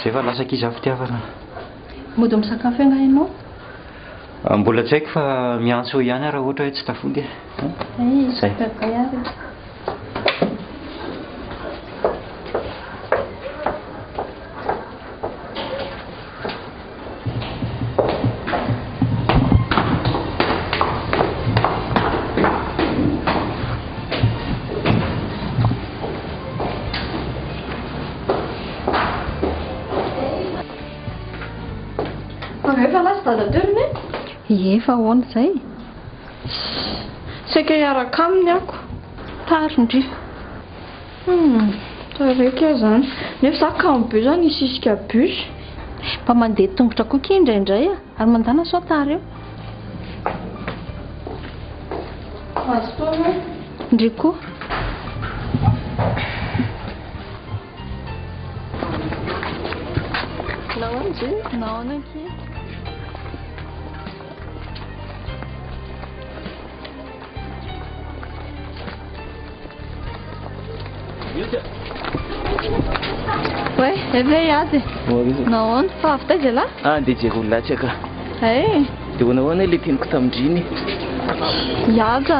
Zay fa lasa kiza fitiavana. Mody misakafo enga ianao? Mbola tsy haiko fa miantso ihany raha ohatra hoe tsy tafody. Zay kakayary. Efa lasa dadatoriny e? Efa ahoana izay? Saika hiaraka aminy ako. Tarindry. Taraiky aho zany. Nefa za kamo be zany hisisika bus. Mba mandeha tongotra koa indraindray ary mandana sao tara eo. Azo toana hoe? Ndry koa. Nahoana izy io? Nahoana aky? Ouais, efa hiady. Nahoana fa avy taiza lahy? Andeha hijery olona latsaka. Dia hoanahoana ilay teniko tamindriny? Hiaja.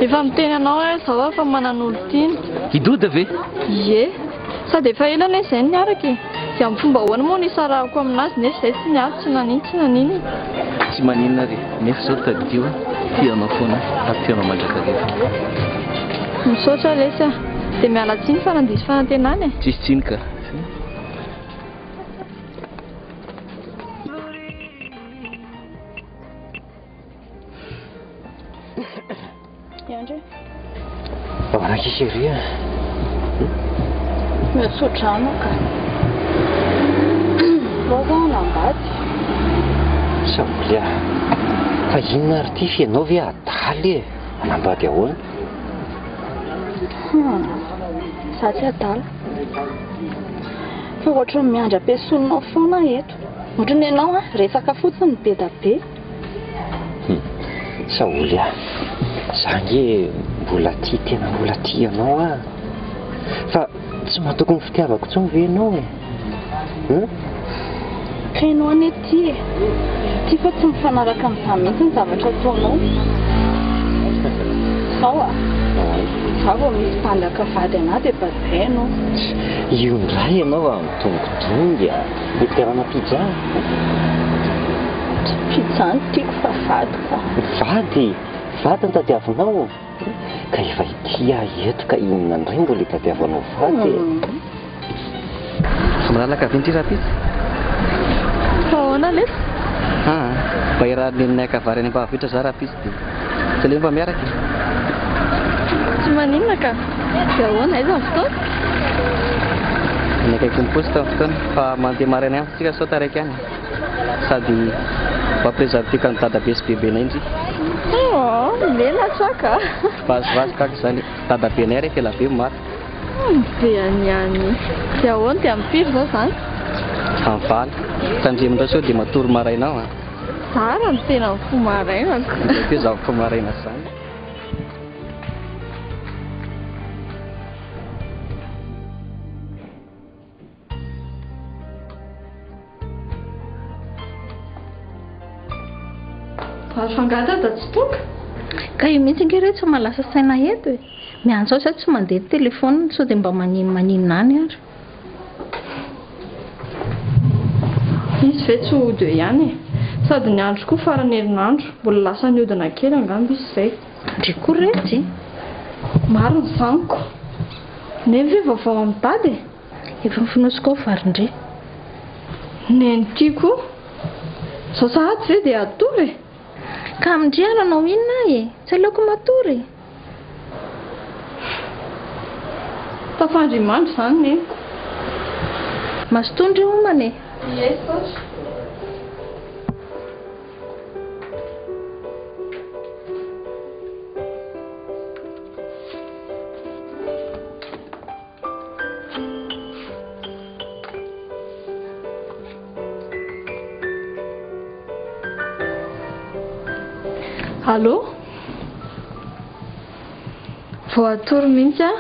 Efa miteny anao hoe zaho fa manana olo tiana. Hidoda ve? Ie. Sady efa elana izay niaraka e. Dia amin'ny fomba ahoana moa nisarahako aminazy nefa izay tsy niady tsy nanino. Tsy maninona re. Nefa izao taddio tianao foana ary tianao mandrakariva. Misaotra lesy dia miala tsiny fa nandiso fanantenana e. Tsisy tsiny ka. André. Avana chérie. Misaotra anao ka. Vao nambady. Sabolia. Fa inona ary ty fianao ve adaly e? Anambady ahoana? Za tsy adala. Fa ohatra ny miandry ampiasoninao foana eto. Ohatra ny ianao resaka fotsiny be da be. Sabolia. Zange mbola tia tena mbola tia anao a. Fa tsy mahatoko ny fitiavako tsony ve ianao e? Ka ianao anie ty e. Ty fa tsy mifanaraka amin'izany mihitsy ny zavatra ataonao. Sao a? Za vao misy mpanjaka vady anahy dia bazay ianao. Io ndray ianao a mitongodongy a. Veterana pizza. Pizza ny tiako fa vady ka. Vady? Vady ny tadiavinao? Ka efa itia eto ka inona indray mbola itadiavanao vady e? Fa malalaka ve ty raha pizza? Fa ahoana lesy? Mba irahan'ny akavary any ampahavotra za raha pizza dia tsy ilay mba miaraka e. Tsy maninona ka. Dia ahoana aiza ny fotoana? Ny akaiky miposy tamin'ny fotoana fa mandeha maraina ihany tsika sao taraiky any. Sady mba prezervtika ny dadabe sy bebenay indry. Mena tsaka. Vazivazy kaka izany. Dadabenay rehefa ela be maty. Be any. Dia ahoana dia ampiry izao zany? Am'valy. Tandremindra sao dia matory maraina ao. Tsara ny tena mifo marainako. Dia zaho mifo maraina izany. Vary fangata da tsy toka. Ka io mihitsy nge rehetra malasa saina eto e. Miantso sao tsy mandeha telefona sao dia mba maninona any ary. Izy ve tsy hody ihany e. Sady ny andro koa farany herinandro. Mbola lasa niodina kely angamba izy izay. Ndry koa retsy. Maro ny zaniko. Nefa vaovao amin'ny tady e. Efa mifinosika ao varindry. Neny tiako. Sao sahady ve dia atory e. Ka amindry anao inona e? Tsy aleoko matory. Tafandrimandry izany ne. Masotondry homana e. Ie, saotra. Allô? Vao atory mihitsy a?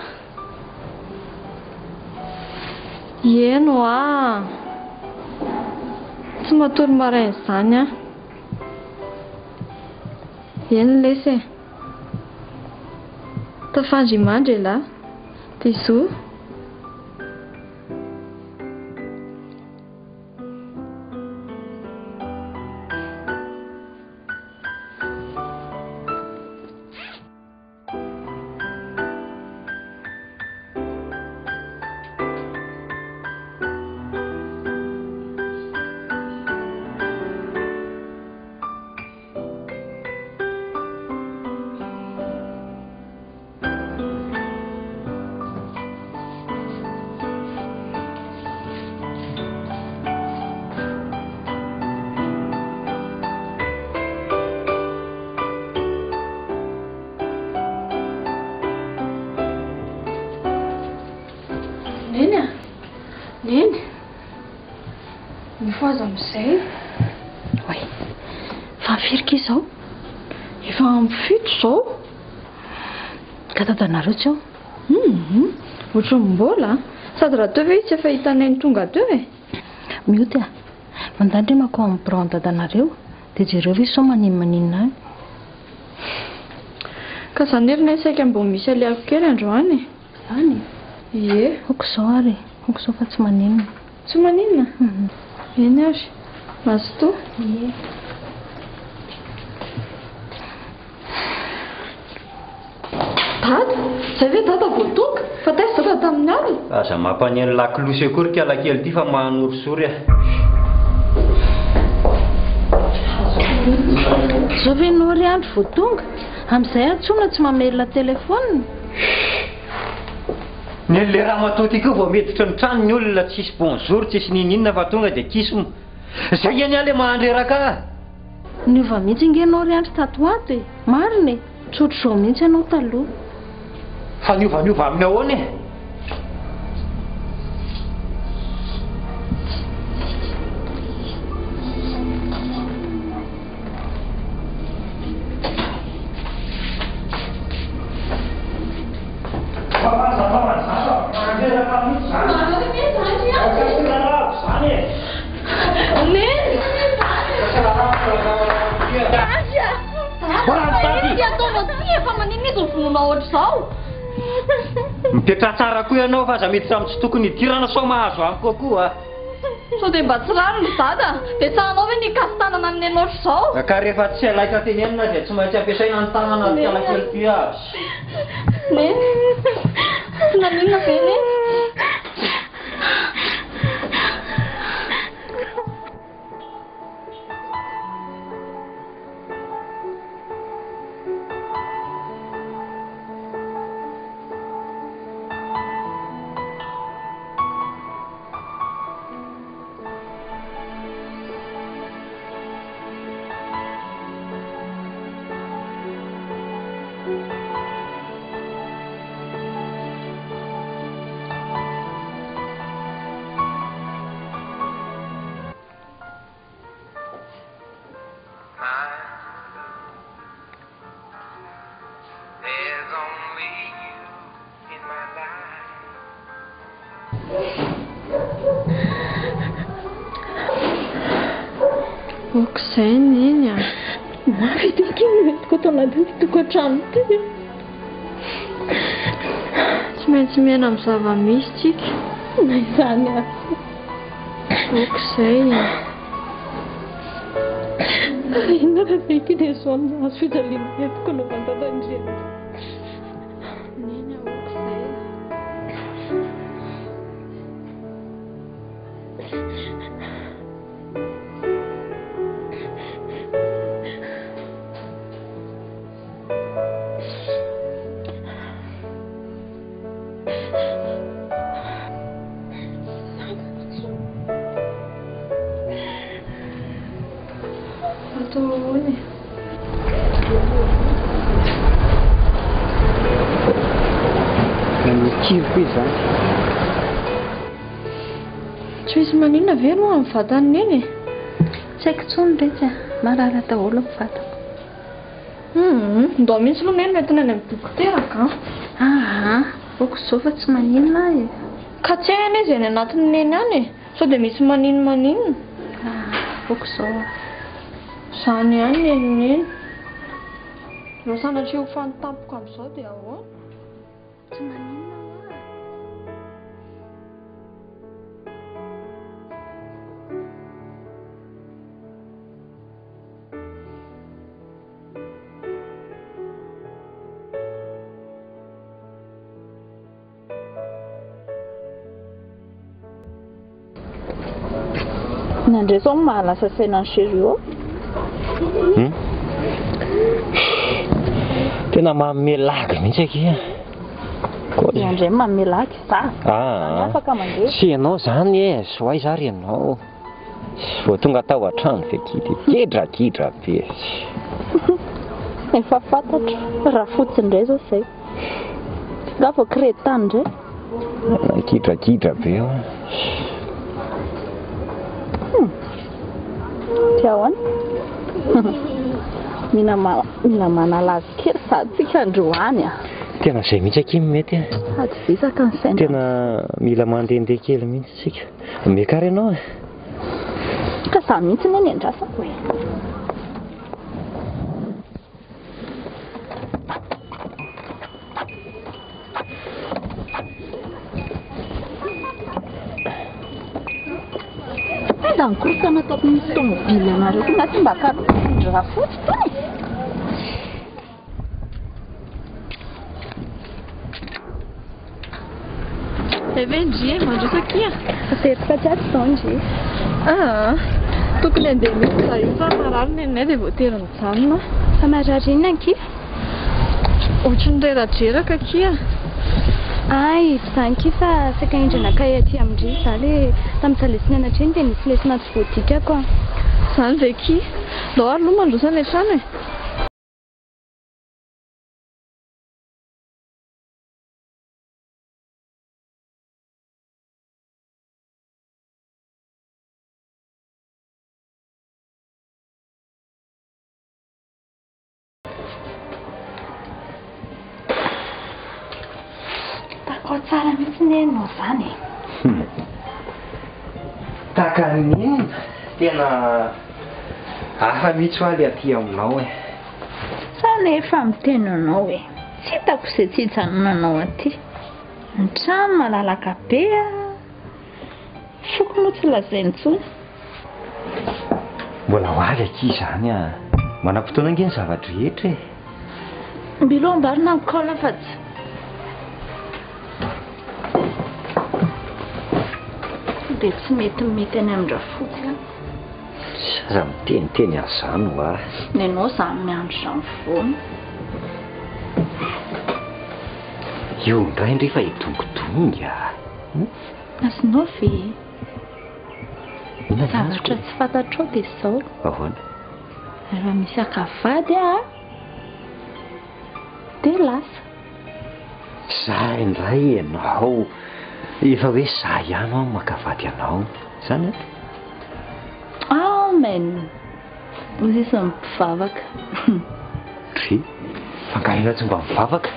Eno a? Tsy matory marain'izany a. Eny lesy e. Tafandry mandry lahy. Bisous. Neny a? Neny? Mifoaza amin'izay? Oe, fa mifirika izao? Efa ampy 7 izao? Ka dadanareo tsy eo? Ohatran'ny mbola sady raha teo ve tsy efa hitanay ny tonga teo e? Mioty a, mandandry mako amin'ny birao ny dadanareo dia jereo ve sao maninona any? Ka izany ery nay saika mbo misy aliako kely androany. Izany? Ie. Oko izao ary, oko izao fa tsy maninona. Tsy maninona? Eny ary, mazotoa. Ie. Dada, izay ve dada voatonga? Fa taiza dada tamin'ny alina? Aza mampaneno lakilosy akory kala kely ity fa manorosory a. Zao ve nory andro voatonga? Amin'izay antsona tsy mamelona telefônina. Ny le raha matoty koa vao meditra ny trano ny olona tsisy bonjour tsisy ninina fa tonga dia kismo. Izay eny ale mahandreraka. Niova mihitsy nge nory andro tato ato e. Marina e, tsotro izao mihitsy ianao taloha. Fa niova amin'ny ahoana e? Mipetra tsara koa ianao fa aza mety tamin'ny tsy tokony hidirana sao mahazo amiko koa. Sao dia mba tsy rano ny dada, dia tsahanao ve nikastanana amin'ny anao izao? Ka rehefa tsy alaika tenenina dia tsy maintsy ampiasaina ny tanana ny kalakely ty azy. Neny, tsy naninona ve neny? Okizay neny a. Mafy ity kely entiko ato anatin'ity tokantrano ity. Tsy maintsy miaina amin'ny zava-misy tsika. Na izany a. Okizay. Inona raha ve ity dia zao nahazo fijaliana entiko no vantatandrena. Neny a, okizay. Atone. Mikivo koa izany. Tsy misy maninona ve no amin'ny vatany neny? Tsy haiko intsony rehetra, marary daholo amin'ny vatako. Ndao mihitsy aloha neny mety neny amin'ny dokotera ka. Oko izao fa tsy maninona e. Ka tsy hainy izy any anatin'ny neny any e. Sao dia misy maninona. foka izao izany ihany nenoneny raha sanatria ho fanotampoko amin'izao dia ahoana tsy maninona hoa nandray zao mahalasa saina ny serio tena mamelaga mihitsy akia andray mamelaky za afaka mandeha sy ianao zany e soay za ry ianao vao tonga tao an-trano ve kidy gidragidra be efa fantatro raha fotsiny indray zao zay za vao kiretany indray gidragidra be eo ty ahoana mila manalazy kely sady tsika androany tena zay mihitsy aky mety sady visaka ny saina tena mila mandehandeha kely mihitsy tsika mekary ianao e ka za mihitsy ny andrasako e da nikorotana tato misy tomobily anareo ko naty mba karoraha fotsy tony Evendy, mandrasa akia aterika tsy aty zao ndry tokony andeha misy za io fa marary nenay dia voatery mijanona fa marary inona akia ohatrany reradraraka akia ay zany ki fa saka indranakay aty amindry za le tamin'ny salesiny anatreny dia nisy lesina tsy voadikako zany ve ki ndao ary aloha mandrosa ny trano e takao tsara mihitsy ny enao zany taka niny tena hafa mihitsy ho aly aty aminao e sa nefa miteny anao e tsy hitako izay tsy hijanonanao aty ny trano malalaka be foko moa tsy lazainy intsony mbola ho avy aky zany manam-potoana ange ny zavatra rehetra e mbilo ambarina mikola fa tsy dia tsy mety mety any amindra fotsy za miteniteny azany ho a nenao zany miandro zany foana io ndray ndrefa hidongodonga asy Nofy zavatra tsy fantatrao dia izao ahoana rehefa misy akavady dia lasa za indray ianao efa hoe za ihany ao makavady anao zany amen ozy isa mipivavaka ry fangarina tsy mba mivavaka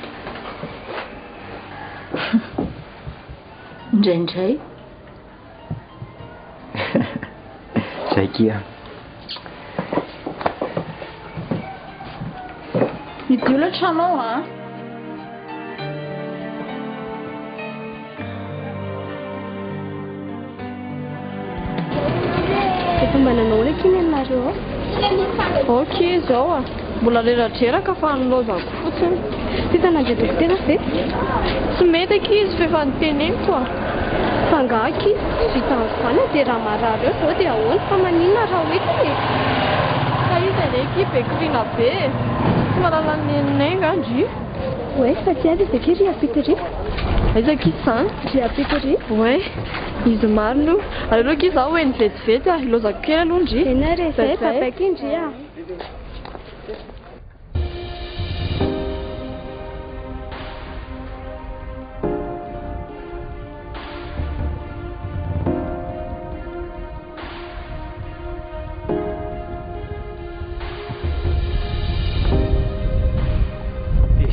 indraindray zay kia midiola tranao efa mananao ny akiny anareo ok zao mbola reradraraka fa nilozako fotsiny ty tanandredoko tena ve tsy mety aky izy fa efa niteneniko fa ngaky vita zany dia raha marary eo zao dia ahoana fa maninona raha hoetiny fa izy areky bekrina be tsy malala nenay ngandry oe fa tsy avy izy ake ry apitiri aiza ki zany ry apitiri oe izy marino alelo ki za hoe nivetivety ilozako kely aloha ndry ena re zay papaky indry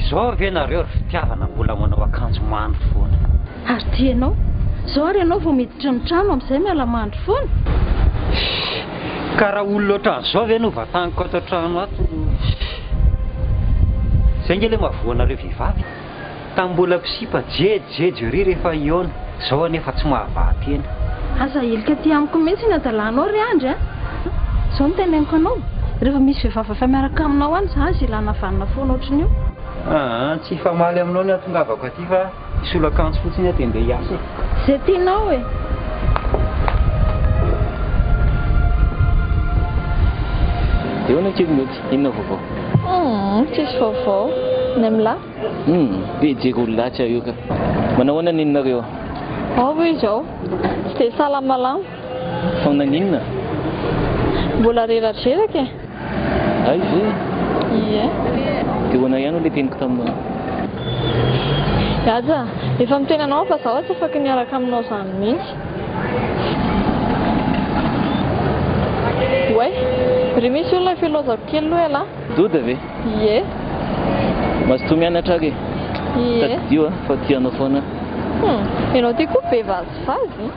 zao ave nareo ry fitiavana mbola manao akanjo mandro foana ary tianao zao ary ianao vao miditra ny trano amin'izay miala mandro foana Karaha olona ohatran'izao ve no vataniko ato an-trano ato? Izay nge ilay mahavoanareo vehivavy. Tamin'ny mbola misipa jejo ry rehefa iona. Izao anefa tsy mahavaty eny. Aza helika aty amiko mihitsy ny adalanao ry andry a. Izao no teneniko anao. Rehefa misy vehivavy efa miaraka aminao any za aza ilana vanina foana ohatran'io. Tsy famaly aminao ny atongavako aty fa isolo-akanjo fotsiny aty andeha hiasa. Izay tianao e. Dia hoana kely mety, inona vaovao? Tsisy vaovao. Ny amin'lahy? Be jeko olona io ka. Manao ahoana ninareo? Ao izao. Tsy dia salamalama. Fa naninona? Mbola reradreraka e. Ay ve? Ie. Dia hoana ihany ilay teniko taminao? Aja, efa miteny anao fa zaho tsy afaka niaraka aminao izany mihitsy. Oe, ry misy olona filozako kely loha lahy. Doda ve? Ie. Mazotoa mianatra age? Ie. Tadidio fa tianao foana. Ianao ty koa be vazivazy.